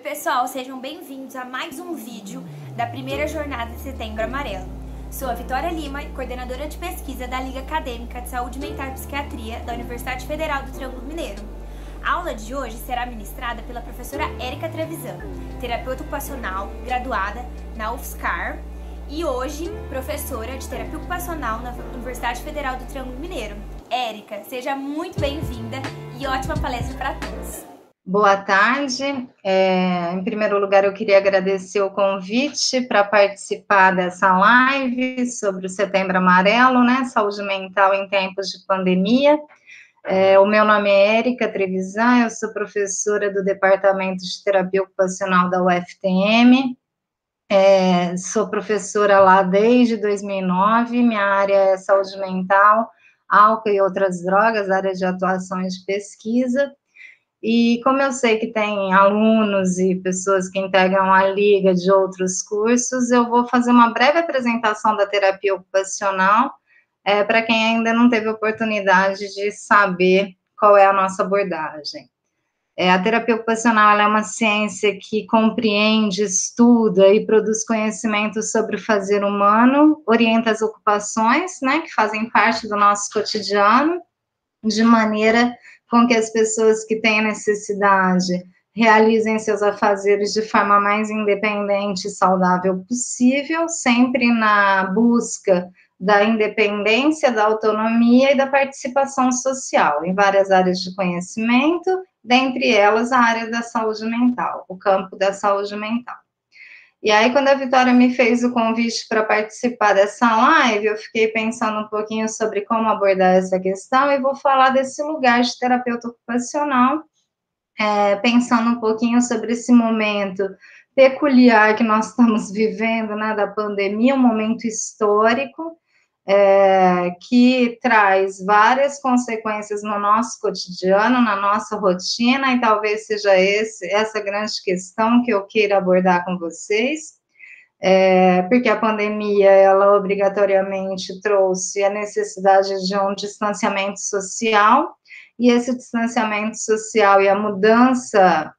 Oi pessoal, sejam bem-vindos a mais um vídeo da primeira jornada de Setembro Amarelo. Sou a Vitória Lima, coordenadora de pesquisa da Liga Acadêmica de Saúde Mental e Psiquiatria da Universidade Federal do Triângulo Mineiro. A aula de hoje será ministrada pela professora Érica Trevisan, terapeuta ocupacional graduada na UFSCar e hoje professora de terapia ocupacional na Universidade Federal do Triângulo Mineiro. Érica, seja muito bem-vinda e ótima palestra para todos. Boa tarde. Em primeiro lugar, eu queria agradecer o convite para participar dessa live sobre o Setembro Amarelo, né? Saúde mental em tempos de pandemia. O meu nome é Érica Trevisan, eu sou professora do Departamento de Terapia Ocupacional da UFTM. Sou professora lá desde 2009, minha área é saúde mental, álcool e outras drogas, área de atuação e de pesquisa. E como eu sei que tem alunos e pessoas que integram a liga de outros cursos, eu vou fazer uma breve apresentação da terapia ocupacional, para quem ainda não teve oportunidade de saber qual é a nossa abordagem. A terapia ocupacional é uma ciência que compreende, estuda e produz conhecimento sobre o fazer humano, orienta as ocupações, né, que fazem parte do nosso cotidiano, de maneira com que as pessoas que têm necessidade realizem seus afazeres de forma mais independente e saudável possível, sempre na busca da independência, da autonomia e da participação social, em várias áreas de conhecimento, dentre elas a área da saúde mental, o campo da saúde mental. E aí, quando a Vitória me fez o convite para participar dessa live, eu fiquei pensando um pouquinho sobre como abordar essa questão e vou falar desse lugar de terapeuta ocupacional, pensando um pouquinho sobre esse momento peculiar que nós estamos vivendo, né, da pandemia, um momento histórico, que traz várias consequências no nosso cotidiano, na nossa rotina, e talvez seja essa grande questão que eu queira abordar com vocês, porque a pandemia, ela obrigatoriamente trouxe a necessidade de um distanciamento social, e esse distanciamento social e a mudança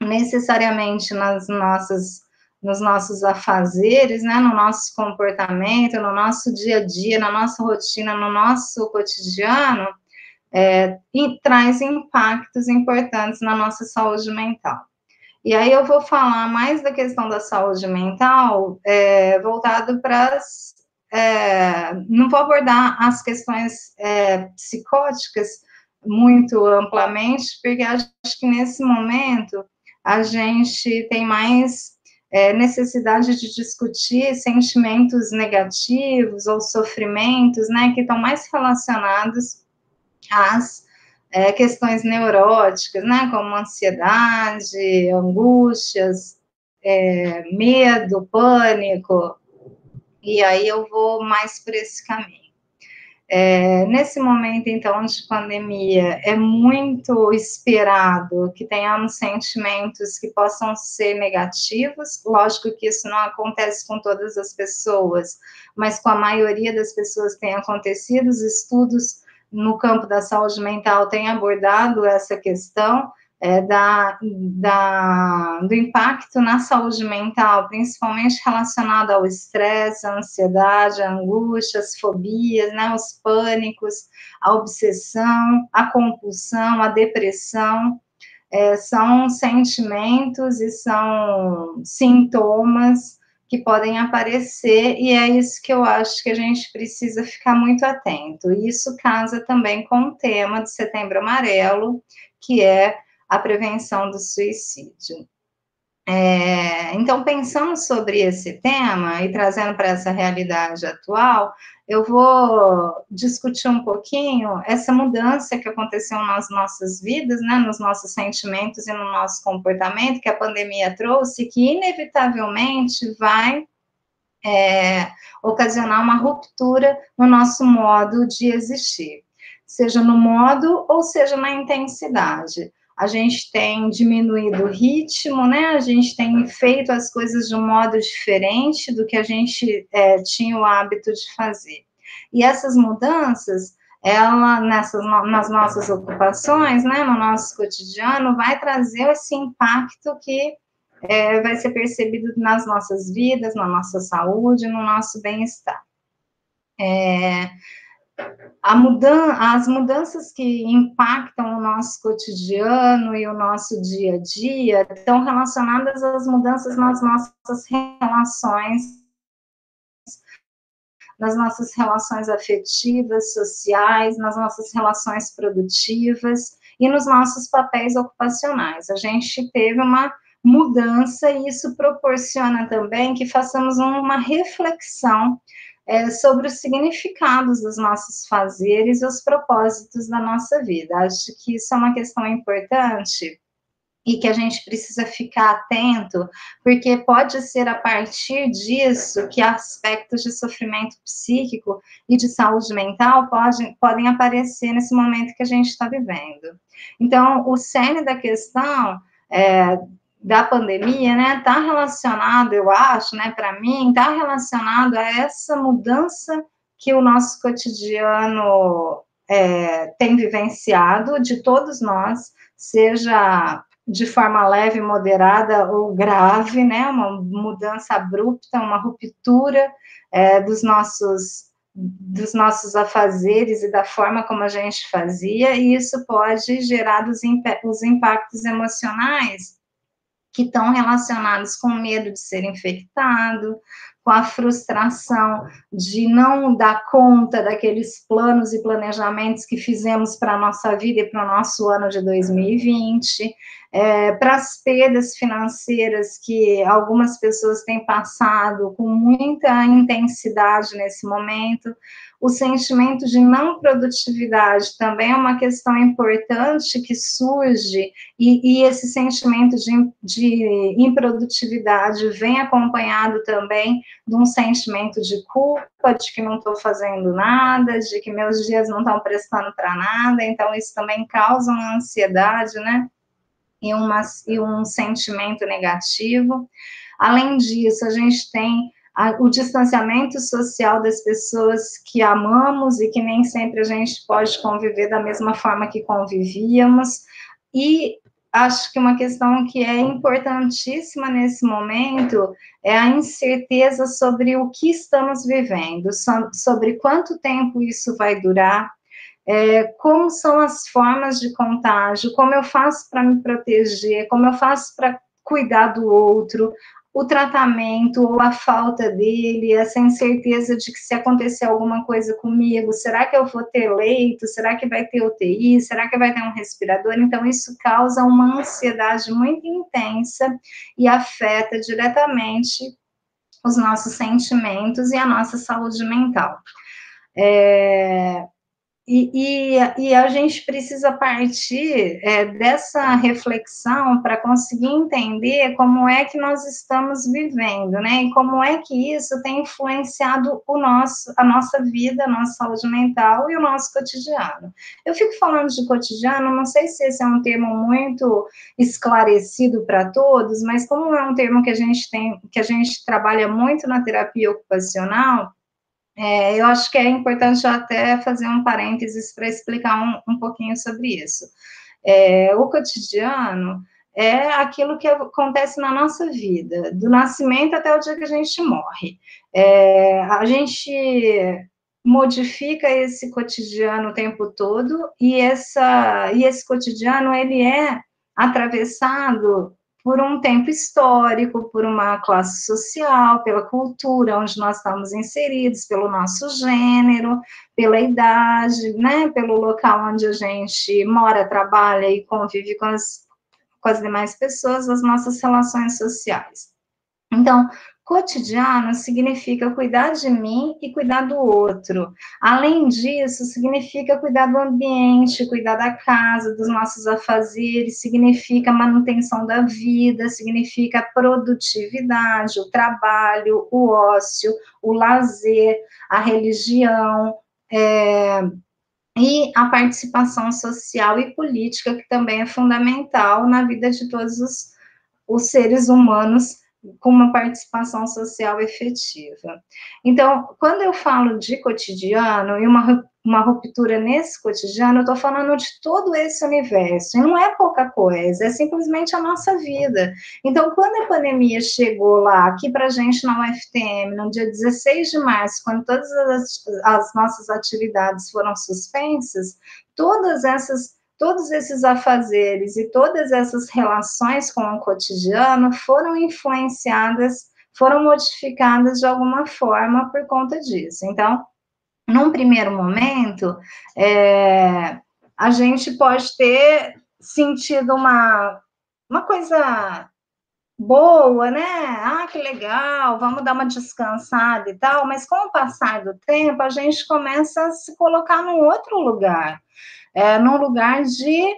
necessariamente nos nossos afazeres, né, no nosso comportamento, no nosso dia a dia, na nossa rotina, no nosso cotidiano, e traz impactos importantes na nossa saúde mental. E aí eu vou falar mais da questão da saúde mental, voltado para não vou abordar as questões psicóticas muito amplamente, porque acho que nesse momento a gente tem mais necessidade de discutir sentimentos negativos ou sofrimentos, né, que estão mais relacionados às questões neuróticas, né, como ansiedade, angústias, medo, pânico, e aí eu vou mais por esse caminho. Nesse momento, então, de pandemia, é muito esperado que tenhamos sentimentos que possam ser negativos. Lógico que isso não acontece com todas as pessoas, mas com a maioria das pessoas tem acontecido. Os estudos no campo da saúde mental têm abordado essa questão do impacto na saúde mental, principalmente relacionado ao estresse, à ansiedade, à angústia, às fobias, né, os pânicos, a obsessão, a compulsão, a depressão. São sentimentos e são sintomas que podem aparecer, e é isso que eu acho que a gente precisa ficar muito atento. E isso casa também com o tema do Setembro Amarelo, que é a prevenção do suicídio. Então, pensando sobre esse tema e trazendo para essa realidade atual, eu vou discutir um pouquinho essa mudança que aconteceu nas nossas vidas, né, nos nossos sentimentos e no nosso comportamento, que a pandemia trouxe, que inevitavelmente vai ocasionar uma ruptura no nosso modo de existir, seja no modo ou seja na intensidade. A gente tem diminuído o ritmo, né? A gente tem feito as coisas de um modo diferente do que a gente tinha o hábito de fazer. E essas mudanças, nas nossas ocupações, né, no nosso cotidiano, vai trazer esse impacto que vai ser percebido nas nossas vidas, na nossa saúde, no nosso bem-estar. As mudanças que impactam o nosso cotidiano e o nosso dia a dia estão relacionadas às mudanças nas nossas relações afetivas, sociais, nas nossas relações produtivas e nos nossos papéis ocupacionais. A gente teve uma mudança e isso proporciona também que façamos uma reflexão sobre os significados dos nossos fazeres e os propósitos da nossa vida. Acho que isso é uma questão importante e que a gente precisa ficar atento, porque pode ser a partir disso que aspectos de sofrimento psíquico e de saúde mental podem aparecer nesse momento que a gente está vivendo. Então, o cerne da questão da pandemia, né, está relacionado, eu acho, né, para mim, está relacionado a essa mudança que o nosso cotidiano tem vivenciado, de todos nós, seja de forma leve, moderada ou grave, né, uma mudança abrupta, uma ruptura dos nossos afazeres e da forma como a gente fazia, e isso pode gerar os impactos emocionais que estão relacionados com o medo de ser infectado, com a frustração de não dar conta daqueles planos e planejamentos que fizemos para a nossa vida e para o nosso ano de 2020, para as perdas financeiras que algumas pessoas têm passado com muita intensidade nesse momento. O sentimento de não produtividade também é uma questão importante que surge, e esse sentimento de improdutividade vem acompanhado também de um sentimento de culpa, de que não estou fazendo nada, de que meus dias não estão prestando para nada, então isso também causa uma ansiedade, né? E um sentimento negativo. Além disso, a gente tem o distanciamento social das pessoas que amamos e que nem sempre a gente pode conviver da mesma forma que convivíamos, e acho que uma questão que é importantíssima nesse momento é a incerteza sobre o que estamos vivendo, sobre quanto tempo isso vai durar, como são as formas de contágio, como eu faço para me proteger, como eu faço para cuidar do outro, o tratamento ou a falta dele, essa incerteza de que se acontecer alguma coisa comigo, será que eu vou ter leito? Será que vai ter UTI? Será que vai ter um respirador? Então, isso causa uma ansiedade muito intensa e afeta diretamente os nossos sentimentos e a nossa saúde mental. E a gente precisa partir dessa reflexão para conseguir entender como é que nós estamos vivendo, né? E como é que isso tem influenciado a nossa vida, a nossa saúde mental e o nosso cotidiano. Eu fico falando de cotidiano, não sei se esse é um termo muito esclarecido para todos, mas como é um termo que a gente trabalha muito na terapia ocupacional, eu acho que é importante até fazer um parênteses para explicar um pouquinho sobre isso. O cotidiano é aquilo que acontece na nossa vida, do nascimento até o dia que a gente morre. A gente modifica esse cotidiano o tempo todo, e esse cotidiano, ele é atravessado por um tempo histórico, por uma classe social, pela cultura onde nós estamos inseridos, pelo nosso gênero, pela idade, né, pelo local onde a gente mora, trabalha e convive com as demais pessoas, as nossas relações sociais. Então, cotidiano significa cuidar de mim e cuidar do outro. Além disso, significa cuidar do ambiente, cuidar da casa, dos nossos afazeres, significa manutenção da vida, significa produtividade, o trabalho, o ócio, o lazer, a religião, e a participação social e política, que também é fundamental na vida de todos os seres humanos com uma participação social efetiva. Então, quando eu falo de cotidiano e uma ruptura nesse cotidiano, eu estou falando de todo esse universo, e não é pouca coisa, é simplesmente a nossa vida. Então, quando a pandemia chegou lá, aqui para a gente na UFTM, no dia 16 de março, quando todas as nossas atividades foram suspensas, todos esses afazeres e todas essas relações com o cotidiano foram influenciadas, foram modificadas de alguma forma por conta disso. Então, num primeiro momento, a gente pode ter sentido uma coisa boa, né? Ah, que legal, vamos dar uma descansada e tal, mas com o passar do tempo, a gente começa a se colocar num outro lugar, num lugar de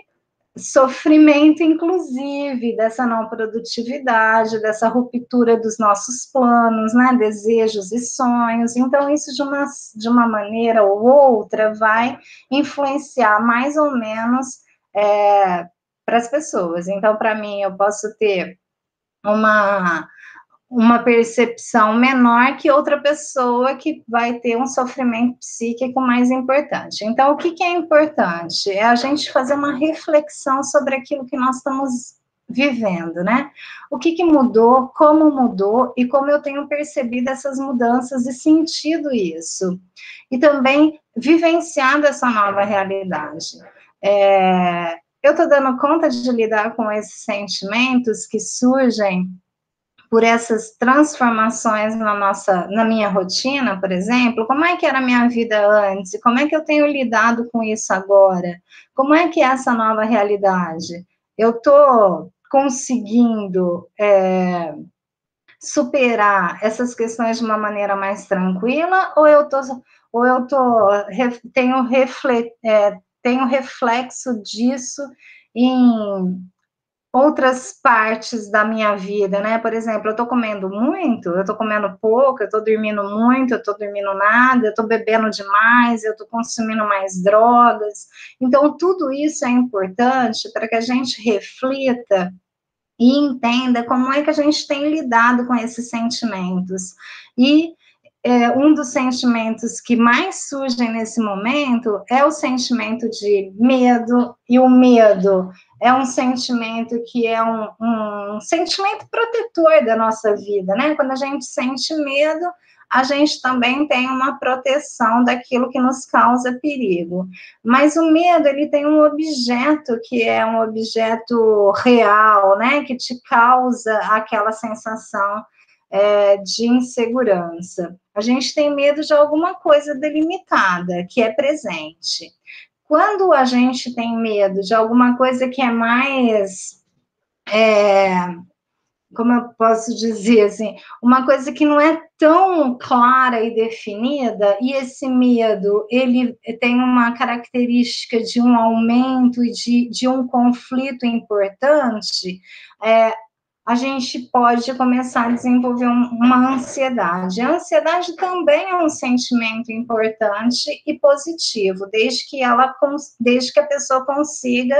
sofrimento, inclusive, dessa não produtividade, dessa ruptura dos nossos planos, né, desejos e sonhos. Então, isso, de uma maneira ou outra, vai influenciar mais ou menos para as pessoas. Então, para mim, eu posso ter uma percepção menor que outra pessoa que vai ter um sofrimento psíquico mais importante. Então, o que é importante? É a gente fazer uma reflexão sobre aquilo que nós estamos vivendo, né? O que mudou, como mudou e como eu tenho percebido essas mudanças e sentido isso. E também vivenciado essa nova realidade. Eu estou dando conta de lidar com esses sentimentos que surgem por essas transformações na minha rotina, por exemplo, como é que era a minha vida antes, e como é que eu tenho lidado com isso agora? Como é que é essa nova realidade? Eu estou conseguindo superar essas questões de uma maneira mais tranquila, ou tenho reflexo disso em outras partes da minha vida, né? Por exemplo, eu tô comendo muito, eu tô comendo pouco, eu tô dormindo muito, eu tô dormindo nada, eu tô bebendo demais, eu tô consumindo mais drogas. Então, tudo isso é importante para que a gente reflita e entenda como é que a gente tem lidado com esses sentimentos. E um dos sentimentos que mais surgem nesse momento é o sentimento de medo, e o medo é um sentimento que é um sentimento protetor da nossa vida, né? Quando a gente sente medo, a gente também tem uma proteção daquilo que nos causa perigo. Mas o medo, ele tem um objeto que é um objeto real, né? Que te causa aquela sensação de insegurança. A gente tem medo de alguma coisa delimitada, que é presente. Quando a gente tem medo de alguma coisa que é mais, como eu posso dizer assim, uma coisa que não é tão clara e definida, e esse medo, ele tem uma característica de um aumento e de um conflito importante, a gente pode começar a desenvolver uma ansiedade. A ansiedade também é um sentimento importante e positivo, desde que a pessoa consiga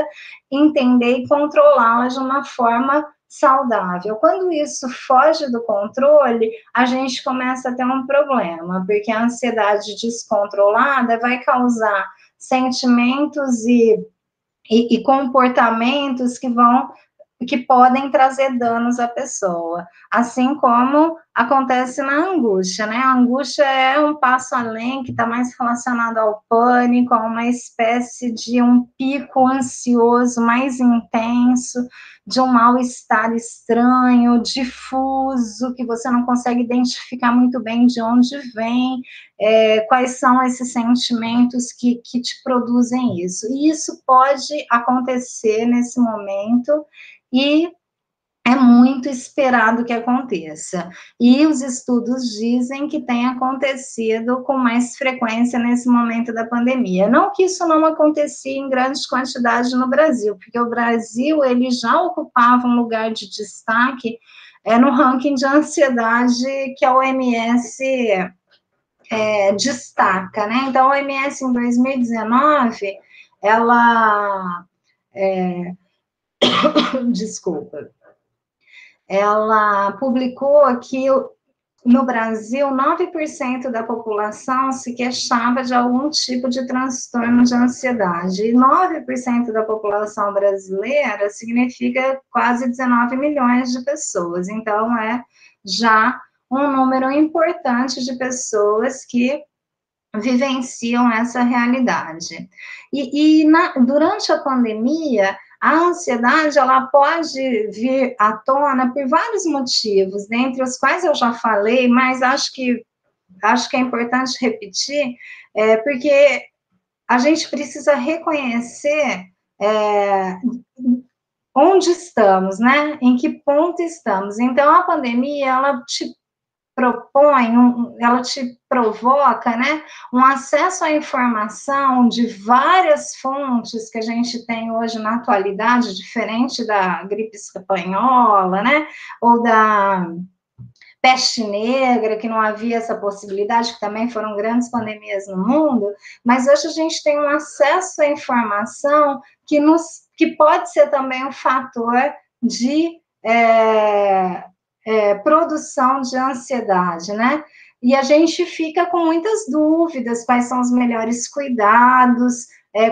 entender e controlá-la de uma forma saudável. Quando isso foge do controle, a gente começa a ter um problema, porque a ansiedade descontrolada vai causar sentimentos e comportamentos que podem trazer danos à pessoa, assim como acontece na angústia, né? A angústia é um passo além, que está mais relacionado ao pânico, a uma espécie de um pico ansioso mais intenso, de um mal-estar estranho, difuso, que você não consegue identificar muito bem de onde vem, quais são esses sentimentos que te produzem isso. E isso pode acontecer nesse momento, e é muito esperado que aconteça. E os estudos dizem que tem acontecido com mais frequência nesse momento da pandemia. Não que isso não acontecia em grandes quantidades no Brasil, porque o Brasil, ele já ocupava um lugar de destaque no ranking de ansiedade que a OMS destaca, né? Então, a OMS, em 2019, ela... desculpa. ela publicou que no Brasil, 9% da população se queixava de algum tipo de transtorno de ansiedade. E 9% da população brasileira significa quase 19 milhões de pessoas. Então, é já um número importante de pessoas que vivenciam essa realidade. Durante a pandemia, a ansiedade, ela pode vir à tona por vários motivos, dentre os quais eu já falei, mas acho que é importante repetir, porque a gente precisa reconhecer onde estamos, né? Em que ponto estamos. Então, a pandemia, ela te propõe, ela te provoca, né, um acesso à informação de várias fontes que a gente tem hoje na atualidade, diferente da gripe espanhola, né, ou da peste negra, que não havia essa possibilidade, que também foram grandes pandemias no mundo, mas hoje a gente tem um acesso à informação que pode ser também um fator de produção de ansiedade, né? E a gente fica com muitas dúvidas, quais são os melhores cuidados,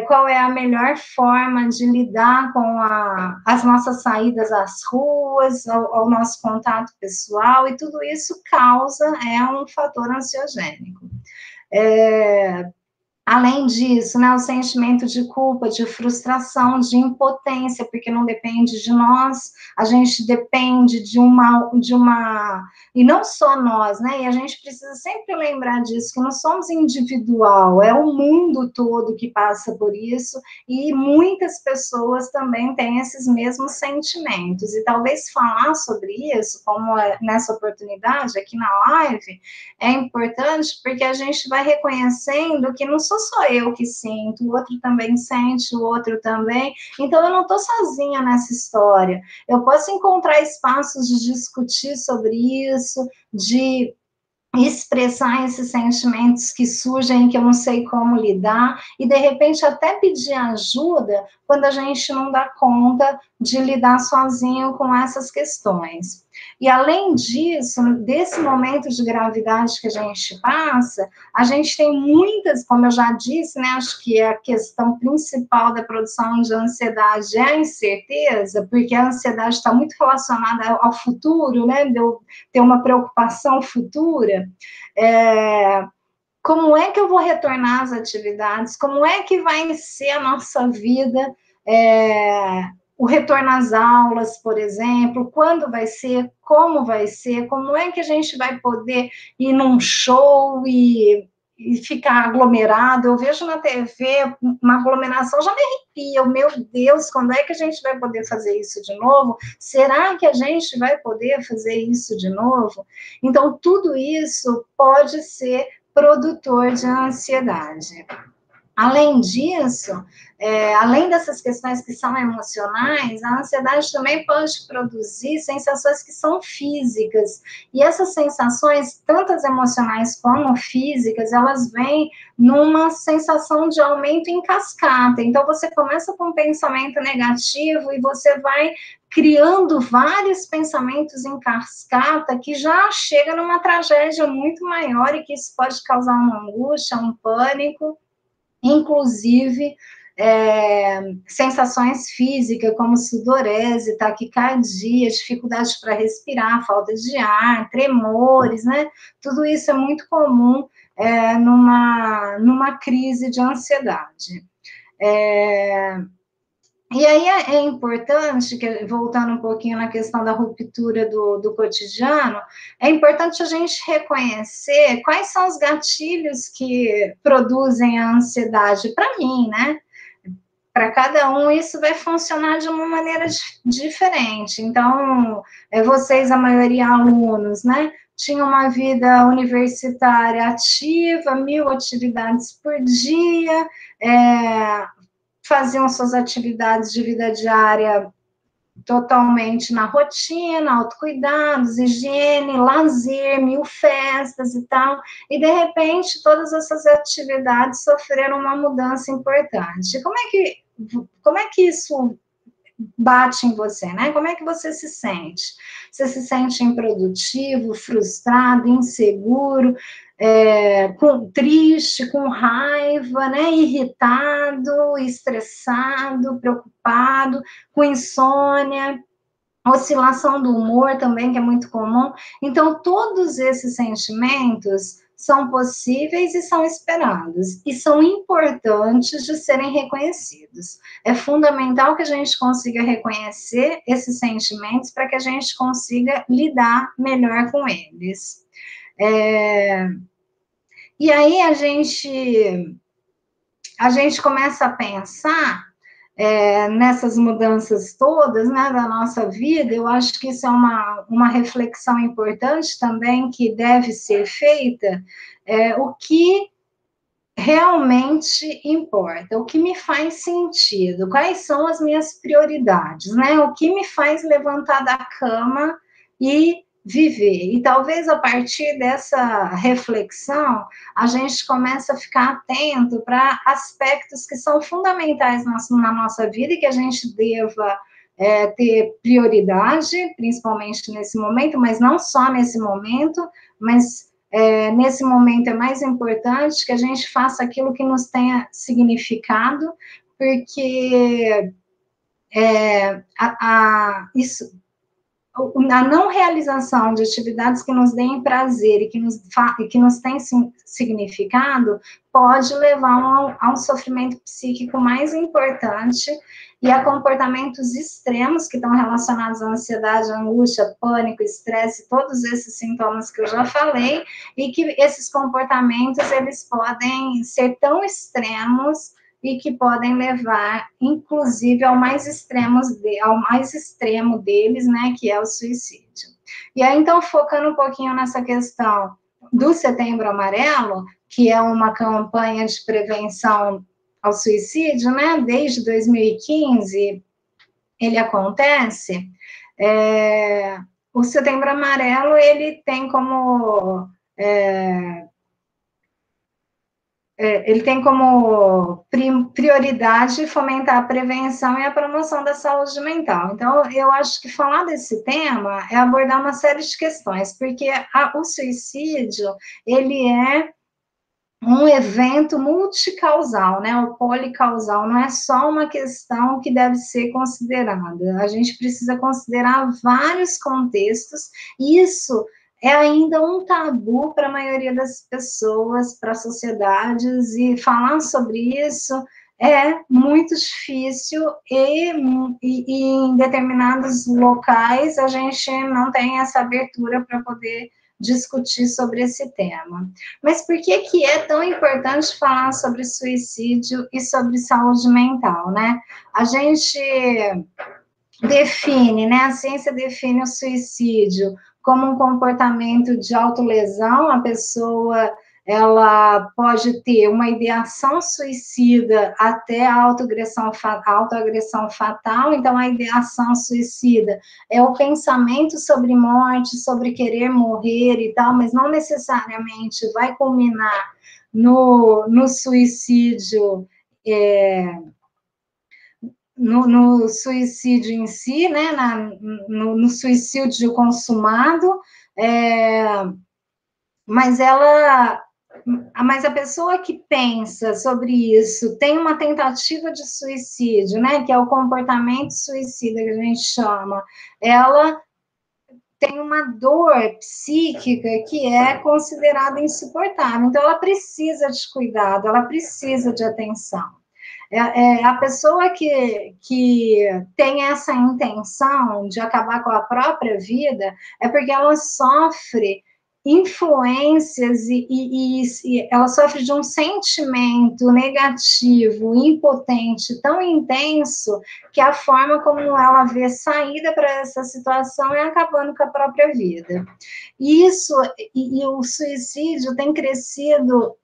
qual é a melhor forma de lidar com as nossas saídas às ruas, ao nosso contato pessoal, e tudo isso causa um fator ansiogênico. Além disso, né, o sentimento de culpa, de frustração, de impotência, porque não depende de nós, a gente depende de uma, e não só nós, né, e a gente precisa sempre lembrar disso, que não somos individual, é o mundo todo que passa por isso, e muitas pessoas também têm esses mesmos sentimentos, e talvez falar sobre isso, como nessa oportunidade aqui na live, é importante porque a gente vai reconhecendo que não sou só eu que sinto, o outro também sente, o outro também, então eu não estou sozinha nessa história. Eu posso encontrar espaços de discutir sobre isso, de expressar esses sentimentos que surgem, que eu não sei como lidar, e de repente até pedir ajuda quando a gente não dá conta de lidar sozinho com essas questões. E além disso, desse momento de gravidade que a gente passa, a gente tem muitas, como eu já disse, né, acho que a questão principal da produção de ansiedade é a incerteza, porque a ansiedade está muito relacionada ao futuro, né, de eu ter uma preocupação futura. Como é que eu vou retornar às atividades? Como é que vai ser a nossa vida? O retorno às aulas, por exemplo, quando vai ser, como é que a gente vai poder ir num show e ficar aglomerado? Eu vejo na TV uma aglomeração, já me arrepia, meu Deus, quando é que a gente vai poder fazer isso de novo? Será que a gente vai poder fazer isso de novo? Então, tudo isso pode ser produtor de ansiedade. Além disso, além dessas questões que são emocionais, a ansiedade também pode produzir sensações que são físicas. E essas sensações, tanto as emocionais como físicas, elas vêm numa sensação de aumento em cascata. Então, você começa com um pensamento negativo e você vai criando vários pensamentos em cascata que já chega numa tragédia muito maior e que isso pode causar uma angústia, um pânico, inclusive sensações físicas como sudorese, taquicardia, dificuldade para respirar, falta de ar, tremores, né? Tudo isso é muito comum numa crise de ansiedade. E aí é importante, voltando um pouquinho na questão da ruptura do cotidiano, é importante a gente reconhecer quais são os gatilhos que produzem a ansiedade para mim, né? Para cada um, isso vai funcionar de uma maneira diferente. Então, vocês, a maioria alunos, né? Tinham uma vida universitária ativa, 1000 atividades por dia, faziam suas atividades de vida diária totalmente na rotina, autocuidados, higiene, lazer, 1000 festas e tal, e de repente todas essas atividades sofreram uma mudança importante. Como é que isso bate em você, né? Como é que você se sente? Você se sente improdutivo, frustrado, inseguro, triste, com raiva, né? Irritado, estressado, preocupado, com insônia, oscilação do humor também, que é muito comum. Então, todos esses sentimentos são possíveis e são esperados, e são importantes de serem reconhecidos. É fundamental que a gente consiga reconhecer esses sentimentos para que a gente consiga lidar melhor com eles. E aí a gente começa a pensar nessas mudanças todas, né, da nossa vida. Eu acho que isso é uma reflexão importante também que deve ser feita, o que realmente importa, o que me faz sentido, quais são as minhas prioridades, né, o que me faz levantar da cama e viver. E talvez a partir dessa reflexão, a gente comece a ficar atento para aspectos que são fundamentais na nossa vida e que a gente deva ter prioridade, principalmente nesse momento, mas não só nesse momento, mas nesse momento é mais importante que a gente faça aquilo que nos tenha significado, porque isso, a não realização de atividades que nos deem prazer e que nos têm significado pode levar a um sofrimento psíquico mais importante e a comportamentos extremos que estão relacionados à ansiedade, angústia, pânico, estresse, todos esses sintomas que eu já falei, e que esses comportamentos, eles podem ser tão extremos e que podem levar, inclusive, ao mais extremo deles, né, que é o suicídio. E aí, então, focando um pouquinho nessa questão do Setembro Amarelo, que é uma campanha de prevenção ao suicídio, né, desde 2015, ele acontece, o Setembro Amarelo, ele tem como... ele tem como prioridade fomentar a prevenção e a promoção da saúde mental. Então, eu acho que falar desse tema é abordar uma série de questões, porque o suicídio, ele é um evento multicausal, né, ou policausal, não é só uma questão que deve ser considerada, a gente precisa considerar vários contextos, e isso é ainda um tabu para a maioria das pessoas, para as sociedades, e falar sobre isso é muito difícil, e em determinados locais a gente não tem essa abertura para poder discutir sobre esse tema. Mas por que é tão importante falar sobre suicídio e sobre saúde mental, né? A gente define, né? A ciência define o suicídio como um comportamento de autolesão. A pessoa, ela pode ter uma ideação suicida até a autoagressão fatal. Então, a ideação suicida é o pensamento sobre morte, sobre querer morrer e tal, mas não necessariamente vai culminar no suicídio, no suicídio em si, né, no suicídio consumado, mas a pessoa que pensa sobre isso tem uma tentativa de suicídio, né, que é o comportamento suicida que a gente chama, ela tem uma dor psíquica que é considerada insuportável, então ela precisa de cuidado, ela precisa de atenção. A pessoa que tem essa intenção de acabar com a própria vida é porque ela sofre influências e ela sofre de um sentimento negativo, impotente, tão intenso, que a forma como ela vê saída para essa situação é acabando com a própria vida. Isso, e o suicídio tem crescido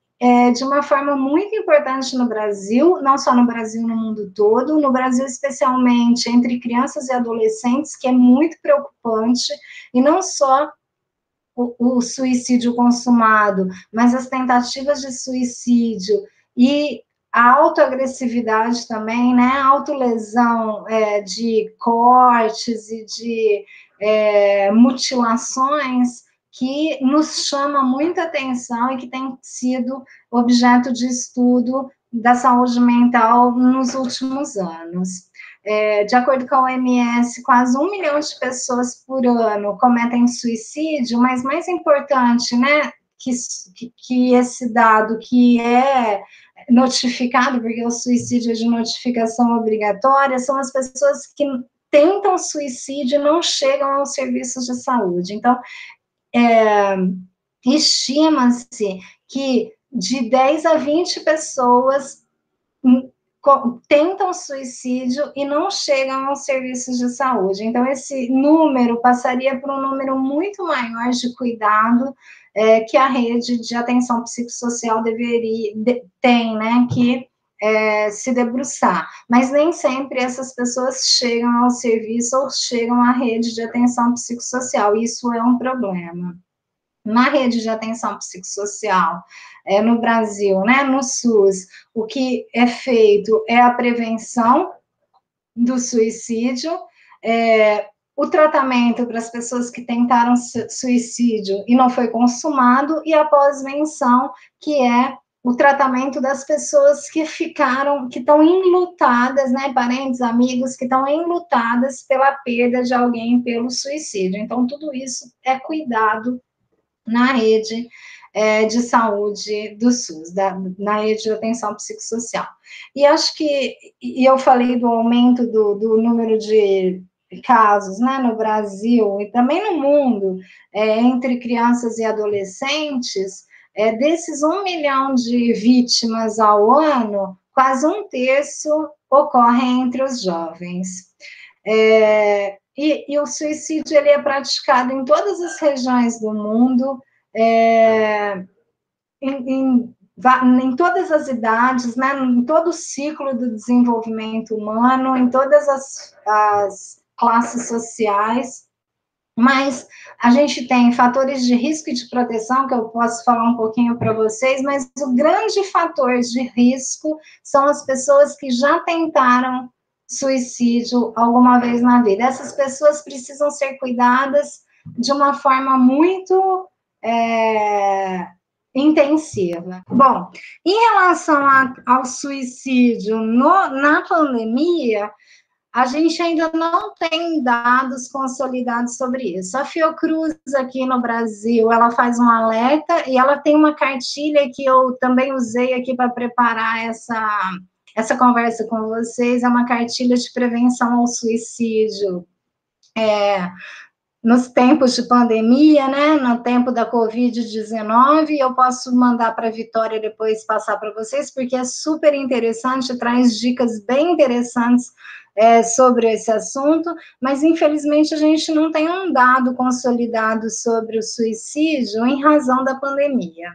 de uma forma muito importante no Brasil, não só no Brasil, no mundo todo, no Brasil especialmente entre crianças e adolescentes, que é muito preocupante, e não só o suicídio consumado, mas as tentativas de suicídio e a autoagressividade também, né? A autolesão de cortes e de mutilações que nos chama muita atenção e que tem sido objeto de estudo da saúde mental nos últimos anos. De acordo com a OMS, quase 1 milhão de pessoas por ano cometem suicídio, mas mais importante, né, que esse dado que é notificado, porque o suicídio é de notificação obrigatória, são as pessoas que tentam suicídio e não chegam aos serviços de saúde. Então, estima-se que de 10 a 20 pessoas tentam suicídio e não chegam aos serviços de saúde. Então, esse número passaria por um número muito maior de cuidado que a rede de atenção psicossocial tem, né, que se debruçar. Mas nem sempre essas pessoas chegam ao serviço ou chegam à rede de atenção psicossocial. Isso é um problema. Na rede de atenção psicossocial, no Brasil, né, no SUS, o que é feito é a prevenção do suicídio, o tratamento para as pessoas que tentaram suicídio e não foi consumado, e a pós-venção, que é o tratamento das pessoas que estão enlutadas, né, parentes, amigos, que estão enlutadas pela perda de alguém pelo suicídio. Então, tudo isso é cuidado na rede de saúde do SUS, na rede de atenção psicossocial. E acho que, eu falei do aumento do número de casos, né, no Brasil e também no mundo, entre crianças e adolescentes, desses 1 milhão de vítimas ao ano, quase 1/3 ocorre entre os jovens. E o suicídio ele é praticado em todas as regiões do mundo, em todas as idades, né, em todo o ciclo do desenvolvimento humano, em todas as classes sociais, mas a gente tem fatores de risco e de proteção, que eu posso falar um pouquinho para vocês, mas o grande fator de risco são as pessoas que já tentaram suicídio alguma vez na vida. Essas pessoas precisam ser cuidadas de uma forma muito intensiva. Bom, em relação ao suicídio na pandemia, a gente ainda não tem dados consolidados sobre isso. A Fiocruz aqui no Brasil, ela faz um alerta e ela tem uma cartilha que eu também usei aqui para preparar essa conversa com vocês, é uma cartilha de prevenção ao suicídio. Nos tempos de pandemia, né, no tempo da Covid-19, eu posso mandar para a Vitória depois passar para vocês, porque é super interessante, traz dicas bem interessantes sobre esse assunto, mas infelizmente a gente não tem um dado consolidado sobre o suicídio em razão da pandemia.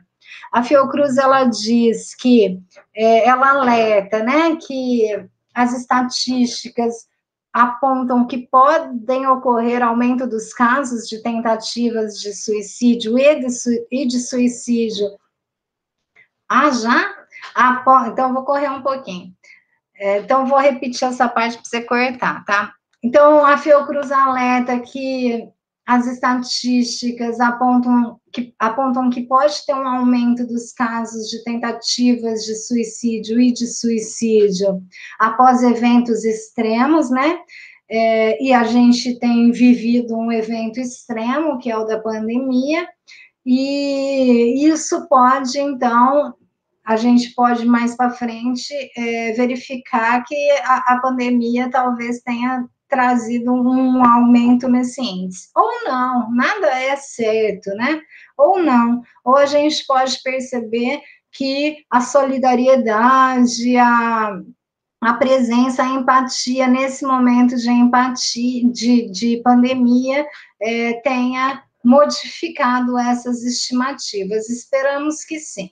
A Fiocruz, ela diz que, ela alerta, né, que as estatísticas apontam que podem ocorrer aumento dos casos de tentativas de suicídio e de suicídio. Já? Então, vou correr um pouquinho. Então, vou repetir essa parte para você cortar, tá? Então, a Fiocruz alerta que as estatísticas apontam que pode ter um aumento dos casos de tentativas de suicídio e de suicídio após eventos extremos, né? E a gente tem vivido um evento extremo, que é o da pandemia, e isso pode, então, a gente pode mais para frente verificar que a pandemia talvez tenha trazido um aumento nesse índice. Ou não, nada é certo, né? Ou não. Ou a gente pode perceber que a solidariedade, a presença, a empatia nesse momento de empatia, de pandemia, tenha modificado essas estimativas. Esperamos que sim.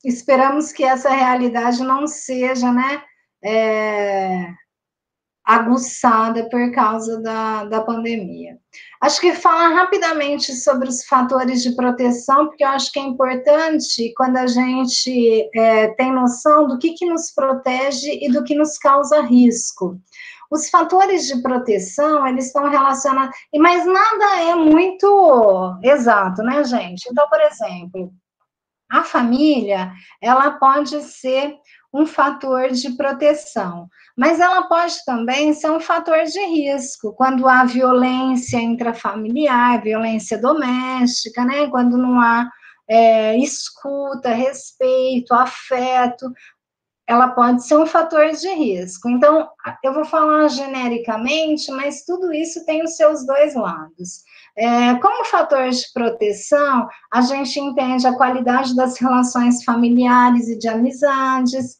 Esperamos que essa realidade não seja, né, aguçada por causa da pandemia. Acho que falar rapidamente sobre os fatores de proteção, porque eu acho que é importante quando a gente tem noção do que nos protege e do que nos causa risco. Os fatores de proteção, eles estão relacionados, mas nada é muito exato, né, gente? Então, por exemplo, a família, ela pode ser um fator de proteção, mas ela pode também ser um fator de risco, quando há violência intrafamiliar, violência doméstica, né? Quando não há escuta, respeito, afeto, ela pode ser um fator de risco. Então, eu vou falar genericamente, mas tudo isso tem os seus dois lados. Como fator de proteção, a gente entende a qualidade das relações familiares e de amizades,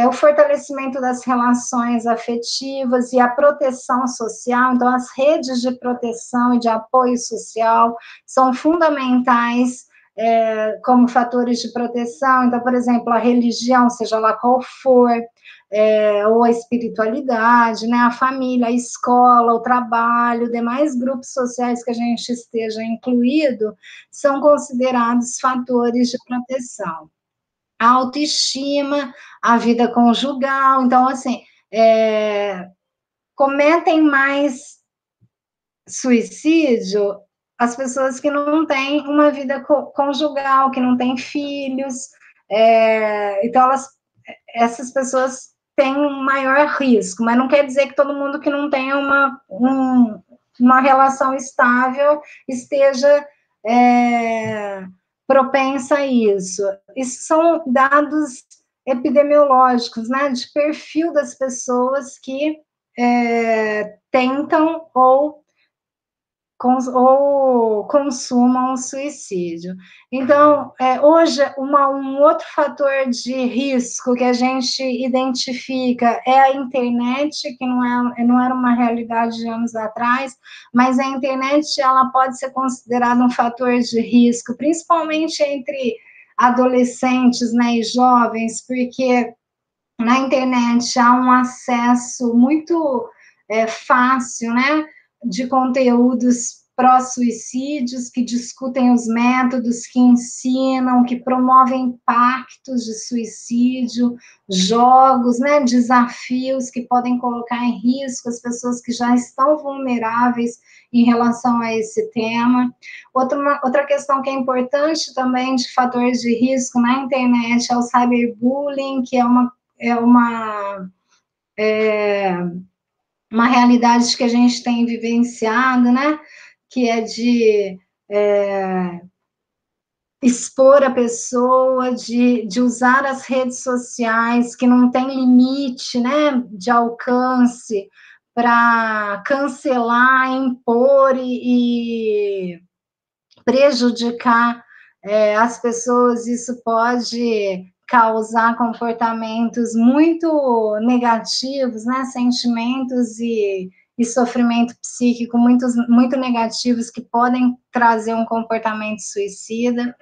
o fortalecimento das relações afetivas e a proteção social. Então, as redes de proteção e de apoio social são fundamentais como fatores de proteção. Então, por exemplo, a religião, seja lá qual for, ou a espiritualidade, né, a família, a escola, o trabalho, demais grupos sociais que a gente esteja incluído, são considerados fatores de proteção. A autoestima, a vida conjugal. Então, assim, cometem mais suicídio as pessoas que não têm uma vida conjugal, que não têm filhos, então essas pessoas têm um maior risco, mas não quer dizer que todo mundo que não tem uma relação estável esteja propensa a isso. Isso são dados epidemiológicos, né, de perfil das pessoas que tentam ou consumam o suicídio. Então, hoje, um outro fator de risco que a gente identifica é a internet, que não era uma realidade de anos atrás, mas a internet ela pode ser considerada um fator de risco, principalmente entre adolescentes, né, e jovens, porque na internet há um acesso muito fácil, né, de conteúdos pró-suicídios, que discutem os métodos, que ensinam, que promovem pactos de suicídio, jogos, né, desafios que podem colocar em risco as pessoas que já estão vulneráveis em relação a esse tema. Outra questão que é importante também de fatores de risco na internet é o cyberbullying, que é uma realidade que a gente tem vivenciado, né, que é de expor a pessoa, de usar as redes sociais, que não tem limite, né, de alcance, para cancelar, impor e prejudicar as pessoas. Isso pode causar comportamentos muito negativos, né, sentimentos e sofrimento psíquico muito negativos, que podem trazer um comportamento suicida.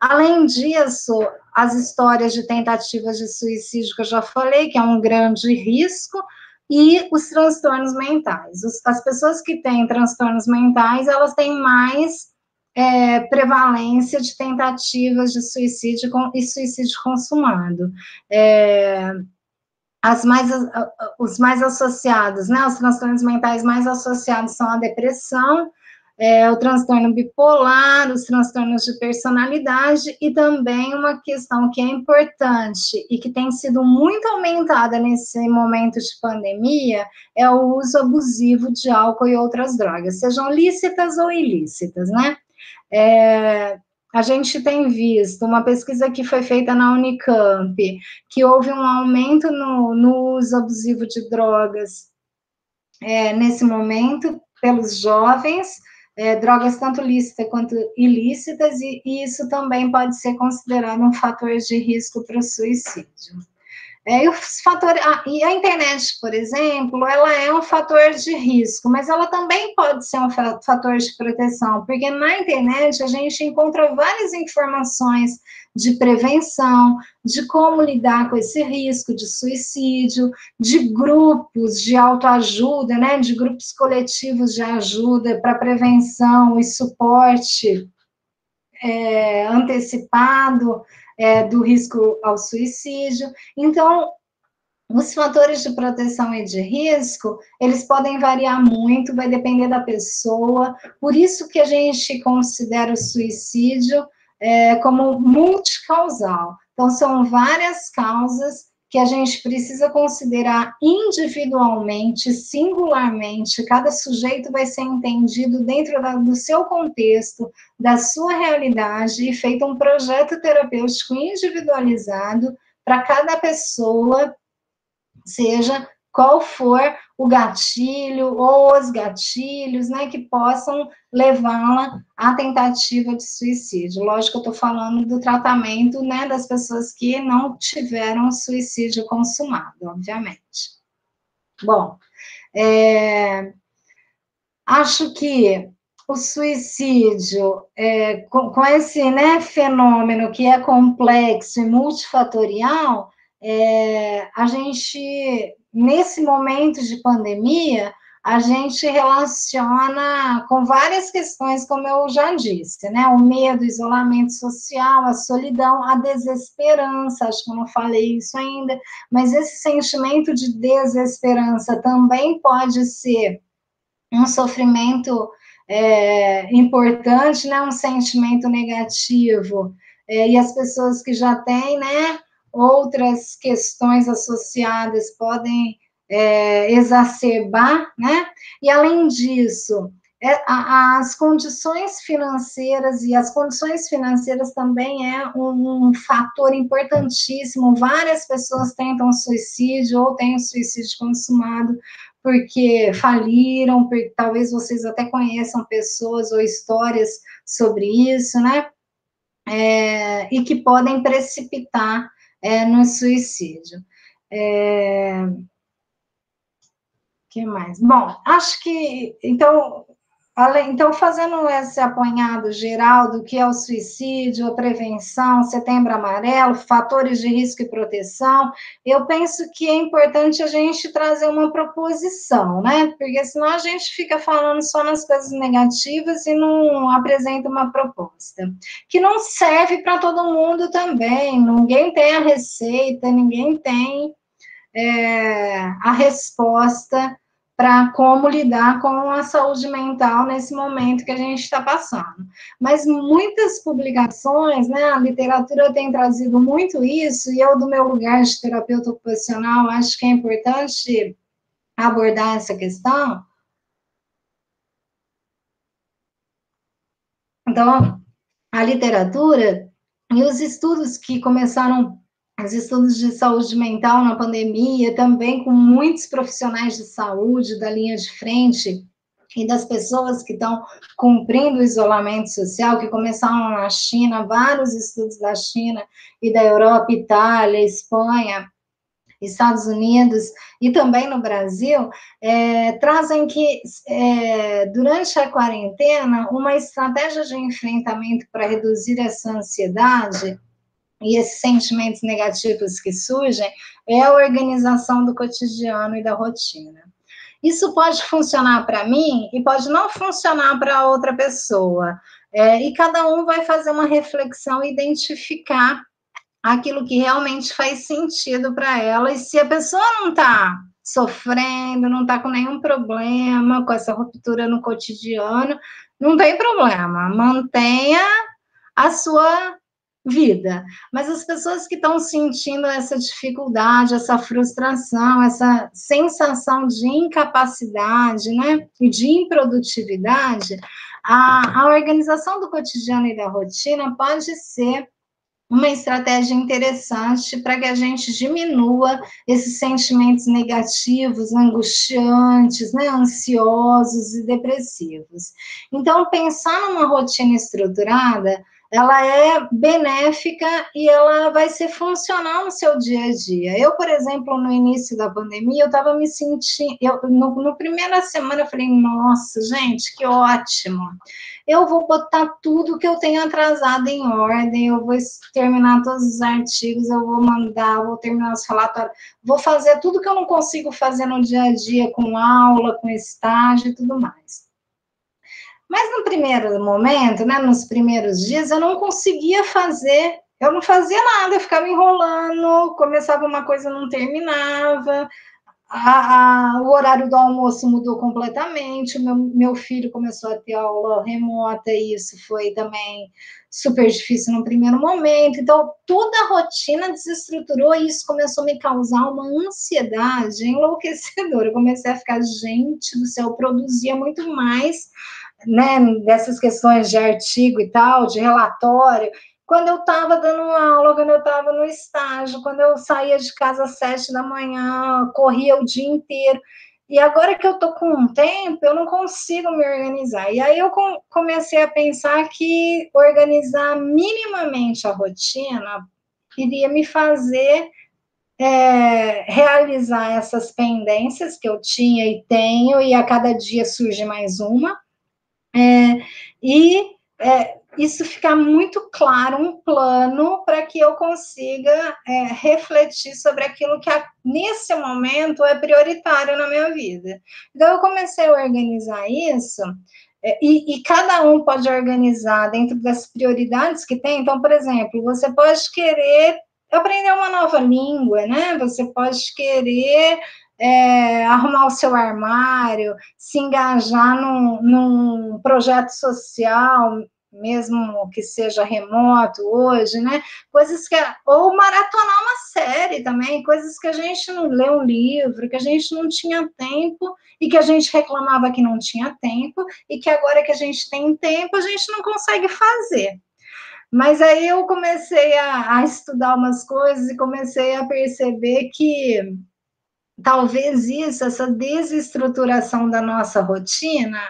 Além disso, as histórias de tentativas de suicídio, que eu já falei, que é um grande risco, e os transtornos mentais. As pessoas que têm transtornos mentais, elas têm mais prevalência de tentativas de suicídio e suicídio consumado. Os mais associados, né, os transtornos mentais mais associados são a depressão, o transtorno bipolar, os transtornos de personalidade, e também uma questão que é importante e que tem sido muito aumentada nesse momento de pandemia, é o uso abusivo de álcool e outras drogas, sejam lícitas ou ilícitas, né? A gente tem visto uma pesquisa que foi feita na Unicamp, que houve um aumento no uso abusivo de drogas nesse momento pelos jovens, drogas tanto lícitas quanto ilícitas, e isso também pode ser considerado um fator de risco para o suicídio. E os fatores, e a internet, por exemplo, ela é um fator de risco, mas ela também pode ser um fator de proteção, porque na internet a gente encontra várias informações de prevenção, de como lidar com esse risco de suicídio, de grupos de autoajuda, né, de grupos coletivos de ajuda para prevenção e suporte antecipado do risco ao suicídio. Então, os fatores de proteção e de risco, eles podem variar muito, vai depender da pessoa, por isso que a gente considera o suicídio como multicausal. Então, são várias causas que a gente precisa considerar individualmente, singularmente, cada sujeito vai ser entendido dentro do seu contexto, da sua realidade, e feito um projeto terapêutico individualizado para cada pessoa, seja qual for o gatilho ou os gatilhos, né, que possam levá-la à tentativa de suicídio. Lógico que eu estou falando do tratamento, né, das pessoas que não tiveram suicídio consumado, obviamente. Bom, acho que o suicídio, com esse, né, fenômeno que é complexo e multifatorial, a gente, nesse momento de pandemia, a gente relaciona com várias questões, como eu já disse, né? O medo, o isolamento social, a solidão, a desesperança, acho que eu não falei isso ainda, mas esse sentimento de desesperança também pode ser um sofrimento importante, né? Um sentimento negativo, e as pessoas que já têm, né, outras questões associadas podem exacerbar, né? E, além disso, as condições financeiras, e as condições financeiras também é um fator importantíssimo. Várias pessoas tentam suicídio ou têm o suicídio consumado porque faliram, porque talvez vocês até conheçam pessoas ou histórias sobre isso, né? E que podem precipitar no suicídio. Que mais? Bom, acho que, então, fazendo esse apanhado geral do que é o suicídio, a prevenção, Setembro Amarelo, fatores de risco e proteção, eu penso que é importante a gente trazer uma proposição, né? Porque senão a gente fica falando só nas coisas negativas e não apresenta uma proposta, que não serve para todo mundo também, ninguém tem a receita, ninguém tem a resposta para como lidar com a saúde mental nesse momento que a gente está passando. Mas muitas publicações, né, a literatura tem trazido muito isso, e eu, do meu lugar de terapeuta ocupacional, acho que é importante abordar essa questão. Então, a literatura e os estudos que começaram, os estudos de saúde mental na pandemia, também com muitos profissionais de saúde da linha de frente e das pessoas que estão cumprindo o isolamento social, que começaram na China, vários estudos da China e da Europa, Itália, Espanha, Estados Unidos e também no Brasil, trazem que, durante a quarentena, uma estratégia de enfrentamento para reduzir essa ansiedade e esses sentimentos negativos que surgem é a organização do cotidiano e da rotina. Isso pode funcionar para mim e pode não funcionar para outra pessoa, e cada um vai fazer uma reflexão e identificar aquilo que realmente faz sentido para ela, e se a pessoa não está sofrendo, não está com nenhum problema com essa ruptura no cotidiano, não tem problema, mantenha a sua vida. Mas as pessoas que estão sentindo essa dificuldade, essa frustração, essa sensação de incapacidade, né, e de improdutividade, a organização do cotidiano e da rotina pode ser uma estratégia interessante para que a gente diminua esses sentimentos negativos, angustiantes, né, ansiosos e depressivos. Então, pensar numa rotina estruturada ela é benéfica e ela vai ser funcional no seu dia a dia. Eu, por exemplo, no início da pandemia, eu estava me sentindo, no primeira semana eu falei, nossa, gente, que ótimo, eu vou botar tudo que eu tenho atrasado em ordem, eu vou terminar todos os artigos, eu vou mandar, vou terminar os relatórios, vou fazer tudo que eu não consigo fazer no dia a dia, com aula, com estágio e tudo mais. Mas no primeiro momento, né, nos primeiros dias, eu não conseguia fazer, eu não fazia nada, eu ficava enrolando, começava uma coisa, não terminava, o horário do almoço mudou completamente, o meu filho começou a ter aula remota, e isso foi também super difícil no primeiro momento, então toda a rotina desestruturou, e isso começou a me causar uma ansiedade enlouquecedora. Eu comecei a ficar, gente do céu, eu produzia muito mais, né, dessas questões de artigo e tal, de relatório, quando eu estava dando aula, quando eu estava no estágio, quando eu saía de casa às 7 da manhã, corria o dia inteiro. E agora que eu estou com um tempo, eu não consigo me organizar. E aí eu comecei a pensar que organizar minimamente a rotina iria me fazer realizar essas pendências que eu tinha e tenho, e a cada dia surge mais uma. Isso ficar muito claro, um plano para que eu consiga refletir sobre aquilo que nesse momento é prioritário na minha vida. Então, eu comecei a organizar isso, e cada um pode organizar dentro das prioridades que tem. Então, por exemplo, você pode querer aprender uma nova língua, né? Você pode querer arrumar o seu armário, se engajar num projeto social, mesmo que seja remoto hoje, né? Coisas ou maratonar uma série também, coisas que a gente não lê um livro, que a gente não tinha tempo, e que a gente reclamava que não tinha tempo, e que agora que a gente tem tempo, a gente não consegue fazer. Mas aí eu comecei a estudar umas coisas e comecei a perceber que talvez essa desestruturação da nossa rotina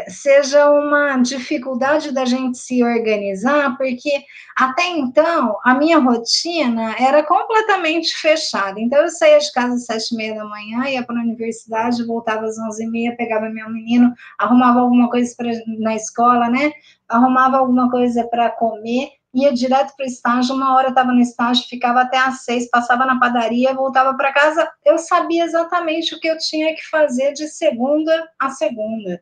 seja uma dificuldade da gente se organizar, porque até então a minha rotina era completamente fechada. Então eu saía de casa às 7h30 da manhã, ia para a universidade, voltava às 11h30, pegava meu menino, arrumava alguma coisa na escola, né? Arrumava alguma coisa para comer, ia direto para o estágio, uma hora estava no estágio, ficava até às 6, passava na padaria, voltava para casa, eu sabia exatamente o que eu tinha que fazer de segunda a segunda.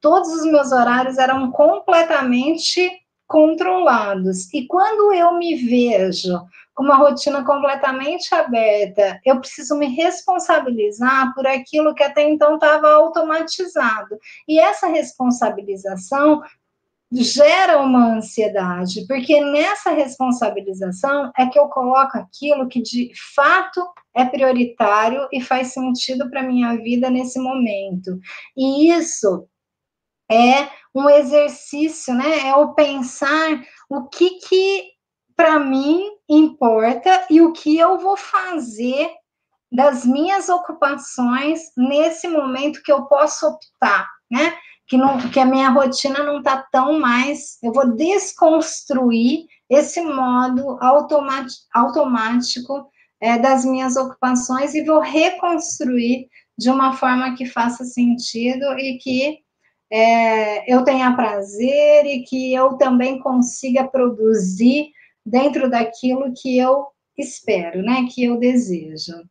Todos os meus horários eram completamente controlados. E quando eu me vejo com uma rotina completamente aberta, eu preciso me responsabilizar por aquilo que até então estava automatizado. E essa responsabilização gera uma ansiedade, porque nessa responsabilização é que eu coloco aquilo que de fato é prioritário e faz sentido para a minha vida nesse momento. E isso é um exercício, né? É o pensar o que para mim importa e o que eu vou fazer das minhas ocupações nesse momento que eu posso optar, né? Que a minha rotina não está tão mais. Eu vou desconstruir esse modo automático das minhas ocupações e vou reconstruir de uma forma que faça sentido e que eu tenha prazer e que eu também consiga produzir dentro daquilo que eu espero, né? Que eu desejo.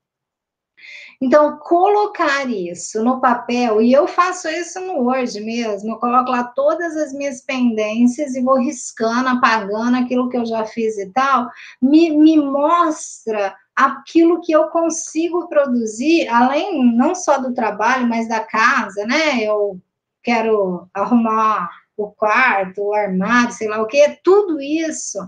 Então, colocar isso no papel, e eu faço isso no Word mesmo, eu coloco lá todas as minhas pendências e vou riscando, apagando aquilo que eu já fiz e tal, me mostra aquilo que eu consigo produzir, além não só do trabalho, mas da casa, né? Eu quero arrumar o quarto, o armário, sei lá o quê, tudo isso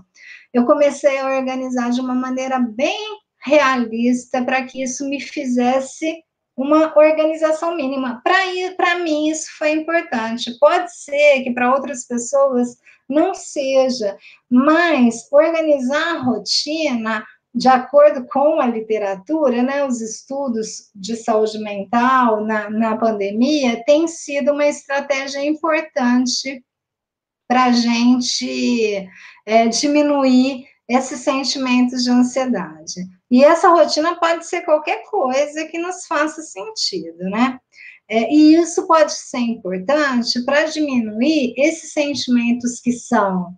eu comecei a organizar de uma maneira bem realista para que isso me fizesse uma organização mínima. Para mim, isso foi importante. Pode ser que para outras pessoas não seja, mas organizar a rotina de acordo com a literatura, né, os estudos de saúde mental na pandemia, tem sido uma estratégia importante para a gente diminuir esses sentimentos de ansiedade. E essa rotina pode ser qualquer coisa que nos faça sentido, né? E isso pode ser importante para diminuir esses sentimentos que são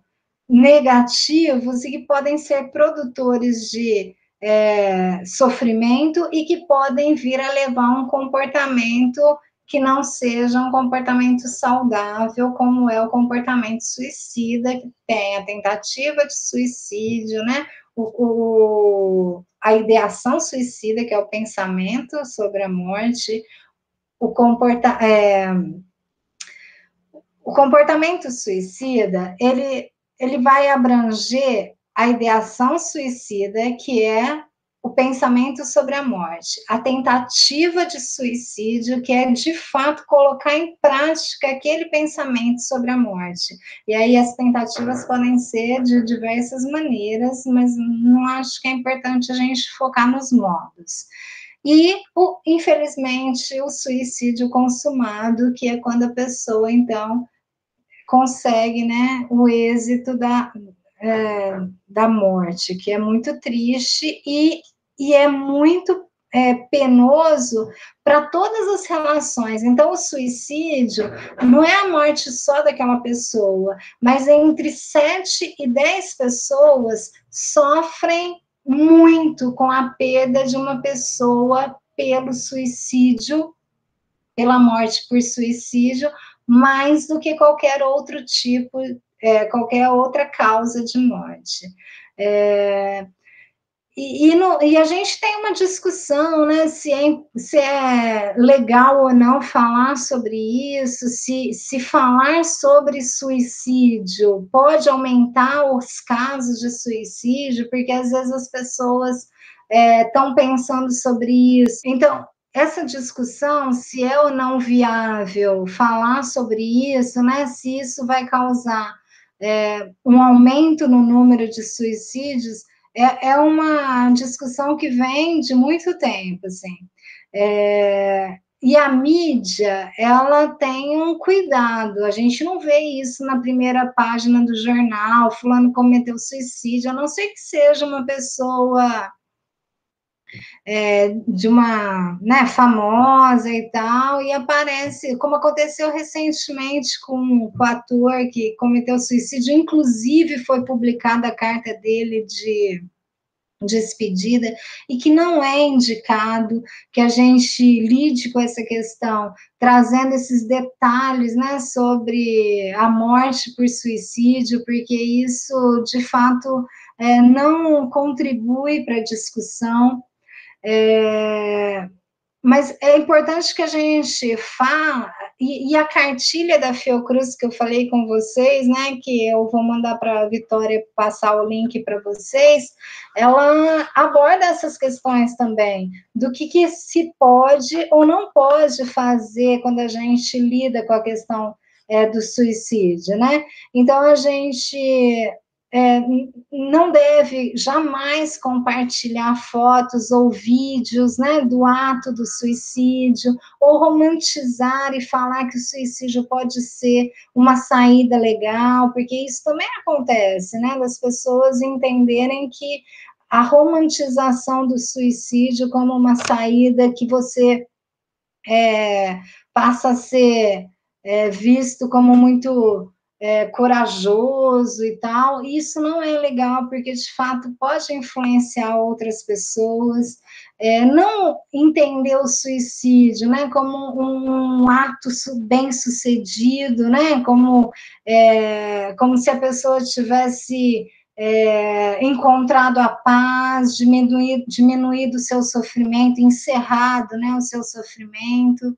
negativos e que podem ser produtores de sofrimento e que podem vir a levar a um comportamento que não seja um comportamento saudável, como é o comportamento suicida, que tem a tentativa de suicídio, né? A ideação suicida, que é o pensamento sobre a morte, o comportamento suicida, ele vai abranger a ideação suicida, que é o pensamento sobre a morte, a tentativa de suicídio, que é, de fato, colocar em prática aquele pensamento sobre a morte. E aí as tentativas podem ser de diversas maneiras, mas não acho que é importante a gente focar nos modos. E, infelizmente, o suicídio consumado, que é quando a pessoa, então, consegue, né, o êxito da morte, que é muito triste e é muito penoso para todas as relações. Então, o suicídio não é a morte só daquela pessoa, mas entre 7 e 10 pessoas sofrem muito com a perda de uma pessoa pelo suicídio, pela morte por suicídio, mais do que qualquer outro tipo, qualquer outra causa de morte. E a gente tem uma discussão, né, se é legal ou não falar sobre isso, se falar sobre suicídio pode aumentar os casos de suicídio, porque às vezes as pessoas estão pensando sobre isso. Então, essa discussão, se é ou não viável falar sobre isso, né, se isso vai causar um aumento no número de suicídios, é uma discussão que vem de muito tempo, assim. E a mídia, ela tem um cuidado, a gente não vê isso na primeira página do jornal, fulano cometeu suicídio, a não ser que seja uma pessoa de uma, né, famosa e tal, e aparece, como aconteceu recentemente com o ator que cometeu suicídio, inclusive foi publicada a carta dele de despedida, e que não é indicado que a gente lide com essa questão, trazendo esses detalhes, né, sobre a morte por suicídio, porque isso, de fato, não contribui para a discussão. Mas é importante que a gente fale, e a cartilha da Fiocruz que eu falei com vocês, né, que eu vou mandar para a Vitória passar o link para vocês, ela aborda essas questões também, do que se pode ou não pode fazer quando a gente lida com a questão do suicídio, né? Então, a gente não deve jamais compartilhar fotos ou vídeos, né, do ato do suicídio, ou romantizar e falar que o suicídio pode ser uma saída legal, porque isso também acontece, né, das pessoas entenderem que a romantização do suicídio como uma saída que você passa a ser visto como muito corajoso e tal, isso não é legal, porque de fato pode influenciar outras pessoas, não entender o suicídio, né, como um ato bem sucedido, né, como se a pessoa tivesse encontrado a paz, diminuído o seu sofrimento, encerrado, né, o seu sofrimento.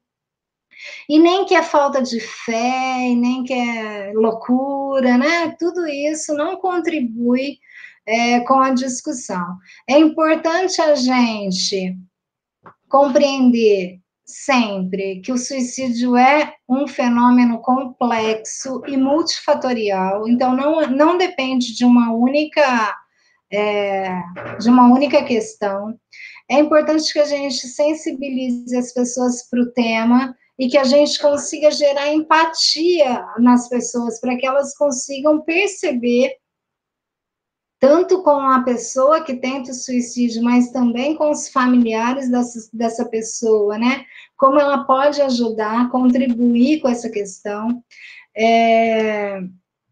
E nem que é falta de fé, e nem que é loucura, né? Tudo isso não contribui com a discussão. É importante a gente compreender sempre que o suicídio é um fenômeno complexo e multifatorial, então não depende de uma única questão. É importante que a gente sensibilize as pessoas para o tema e que a gente consiga gerar empatia nas pessoas, para que elas consigam perceber, tanto com a pessoa que tenta o suicídio, mas também com os familiares dessa pessoa, né? Como ela pode ajudar, contribuir com essa questão.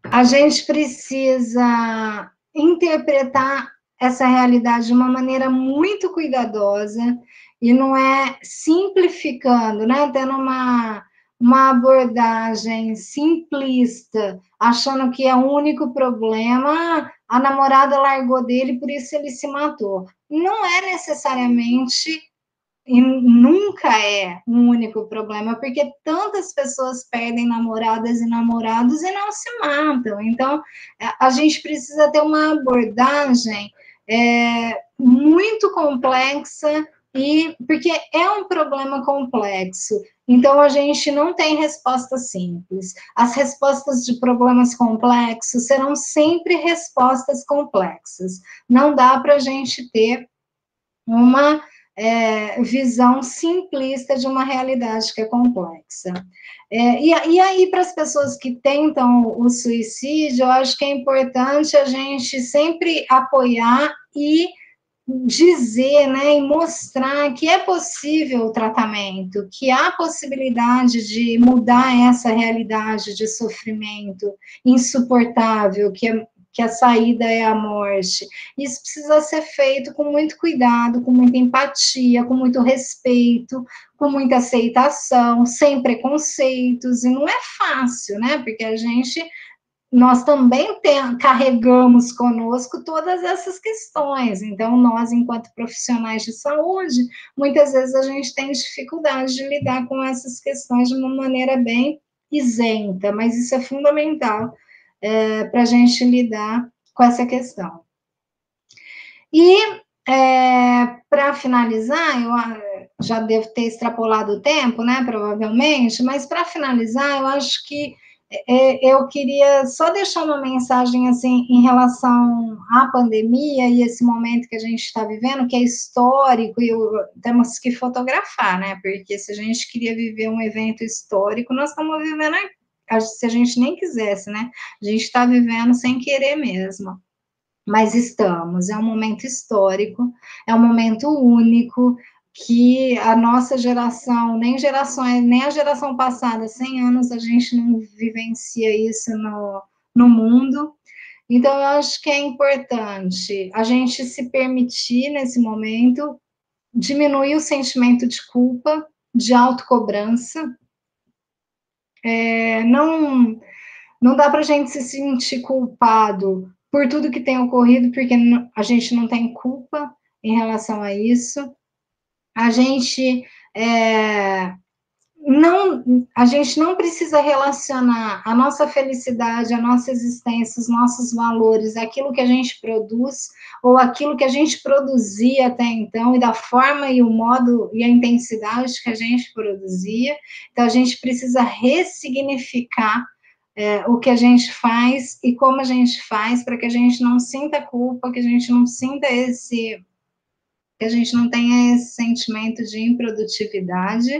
A gente precisa interpretar essa realidade de uma maneira muito cuidadosa, e não é simplificando, né? Tendo uma abordagem simplista, achando que é o único problema, a namorada largou dele, por isso ele se matou. Não é necessariamente, e nunca é um único problema, porque tantas pessoas perdem namoradas e namorados e não se matam. Então, a gente precisa ter uma abordagem muito complexa, e porque é um problema complexo. Então, a gente não tem resposta simples. As respostas de problemas complexos serão sempre respostas complexas. Não dá para a gente ter uma visão simplista de uma realidade que é complexa. E aí, para as pessoas que tentam o suicídio, eu acho que é importante a gente sempre apoiar e dizer, né, e mostrar que é possível o tratamento, que há possibilidade de mudar essa realidade de sofrimento insuportável, que a saída é a morte. Isso precisa ser feito com muito cuidado, com muita empatia, com muito respeito, com muita aceitação, sem preconceitos, e não é fácil, né, porque nós também carregamos conosco todas essas questões. Então, nós, enquanto profissionais de saúde, muitas vezes a gente tem dificuldade de lidar com essas questões de uma maneira bem isenta, mas isso é fundamental para a gente lidar com essa questão. E, para finalizar, eu já devo ter extrapolado o tempo, né, provavelmente, mas para finalizar, eu acho que eu queria só deixar uma mensagem, assim, em relação à pandemia e esse momento que a gente está vivendo, que é histórico, e temos que fotografar, né, porque se a gente queria viver um evento histórico, nós estamos vivendo, se a gente nem quisesse, né, a gente está vivendo sem querer mesmo. Mas estamos, é um momento histórico, é um momento único, que a nossa geração, nem a geração passada, 100 anos, a gente não vivencia isso no mundo. Então, eu acho que é importante a gente se permitir, nesse momento, diminuir o sentimento de culpa, de autocobrança. Não dá para a gente se sentir culpado por tudo que tem ocorrido, porque a gente não tem culpa em relação a isso. A gente não precisa relacionar a nossa felicidade, a nossa existência, os nossos valores, aquilo que a gente produz, ou aquilo que a gente produzia até então, e da forma e o modo e a intensidade que a gente produzia. Então, a gente precisa ressignificar o que a gente faz e como a gente faz, para que a gente não sinta culpa, que a gente não sinta que a gente não tenha esse sentimento de improdutividade.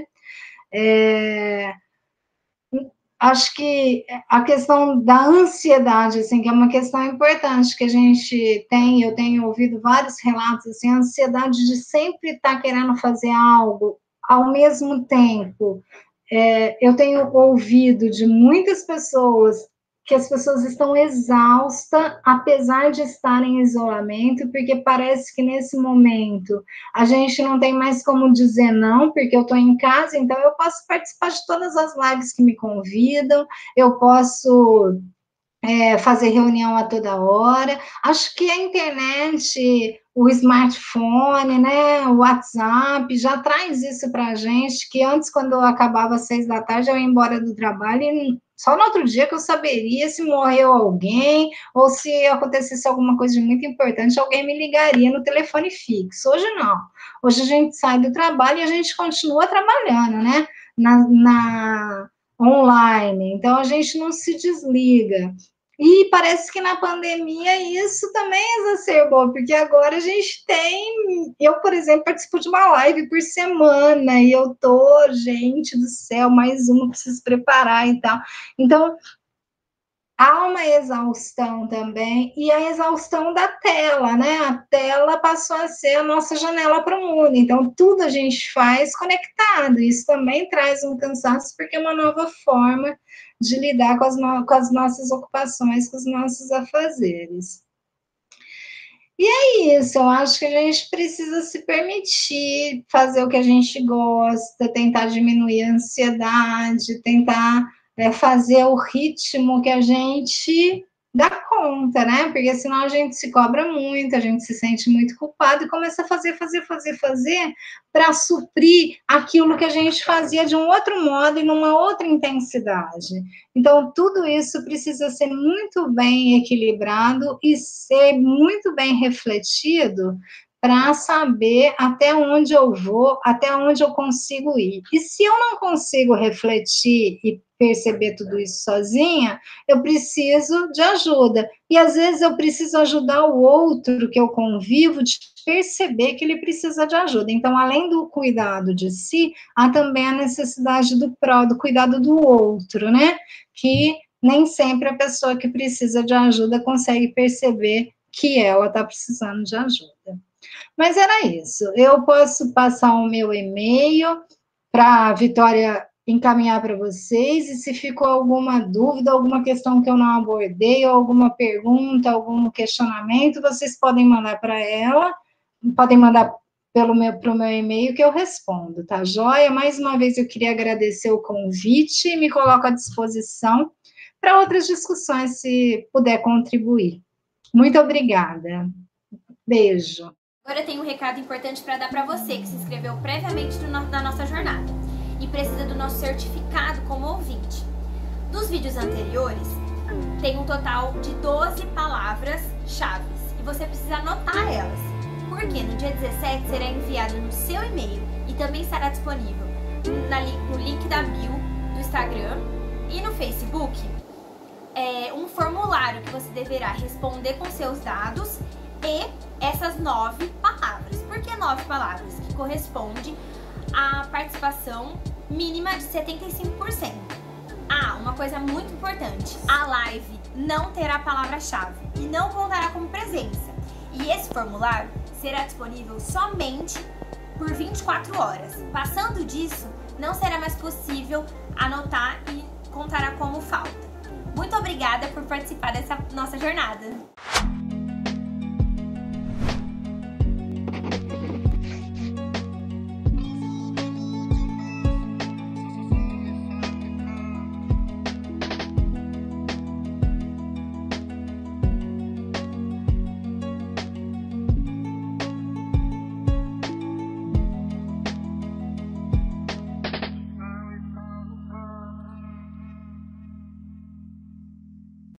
Acho que a questão da ansiedade, assim, que é uma questão importante que a gente tem, eu tenho ouvido vários relatos, assim, a ansiedade de sempre estar querendo fazer algo ao mesmo tempo. Eu tenho ouvido de muitas pessoas que as pessoas estão exaustas, apesar de estarem em isolamento, porque parece que nesse momento a gente não tem mais como dizer não, porque eu estou em casa, então eu posso participar de todas as lives que me convidam, eu posso fazer reunião a toda hora. Acho que a internet, o smartphone, né, o WhatsApp, já traz isso para a gente, que antes, quando eu acabava às 6 da tarde, eu ia embora do trabalho e só no outro dia que eu saberia se morreu alguém ou se acontecesse alguma coisa de muito importante, alguém me ligaria no telefone fixo. Hoje não. Hoje a gente sai do trabalho e a gente continua trabalhando, né, online. Então, a gente não se desliga. E parece que na pandemia isso também exacerbou, porque agora a gente tem. Eu, por exemplo, participo de uma live por semana e eu tô, gente do céu, mais uma, preciso preparar e tal. Então, há uma exaustão também, e a exaustão da tela, né? A tela passou a ser a nossa janela para o mundo, então tudo a gente faz conectado. Isso também traz um cansaço, porque é uma nova forma de lidar com as nossas ocupações, com os nossos afazeres. E é isso, eu acho que a gente precisa se permitir fazer o que a gente gosta, tentar diminuir a ansiedade, tentar fazer o ritmo que a gente dá conta, né? Porque senão a gente se cobra muito, a gente se sente muito culpado e começa a fazer para suprir aquilo que a gente fazia de um outro modo e numa outra intensidade. Então, tudo isso precisa ser muito bem equilibrado e ser muito bem refletido para saber até onde eu vou, até onde eu consigo ir. E se eu não consigo refletir e perceber tudo isso sozinha, eu preciso de ajuda. E às vezes eu preciso ajudar o outro que eu convivo de perceber que ele precisa de ajuda. Então, além do cuidado de si, há também a necessidade do cuidado do outro, né? Que nem sempre a pessoa que precisa de ajuda consegue perceber que ela está precisando de ajuda. Mas era isso. Eu posso passar o meu e-mail para a Vitória encaminhar para vocês, e se ficou alguma dúvida, alguma questão que eu não abordei, ou alguma pergunta, algum questionamento, vocês podem mandar para ela, podem mandar para o meu e-mail que eu respondo, tá joia? Mais uma vez eu queria agradecer o convite e me coloco à disposição para outras discussões, se puder contribuir. Muito obrigada. Beijo. Agora eu tenho um recado importante para dar para você que se inscreveu previamente na nossa jornada e precisa do nosso certificado como ouvinte. Dos vídeos anteriores, tem um total de 12 palavras-chave e você precisa anotar elas, porque no dia 17 será enviado no seu e-mail e também estará disponível no link da bio do Instagram e no Facebook um formulário que você deverá responder com seus dados e essas 9 palavras. Por que 9 palavras? Que corresponde à participação mínima de 75%. Uma coisa muito importante, a live não terá palavra-chave e não contará como presença. E esse formulário será disponível somente por 24 horas. Passando disso, não será mais possível anotar e contará como falta. Muito obrigada por participar dessa nossa jornada.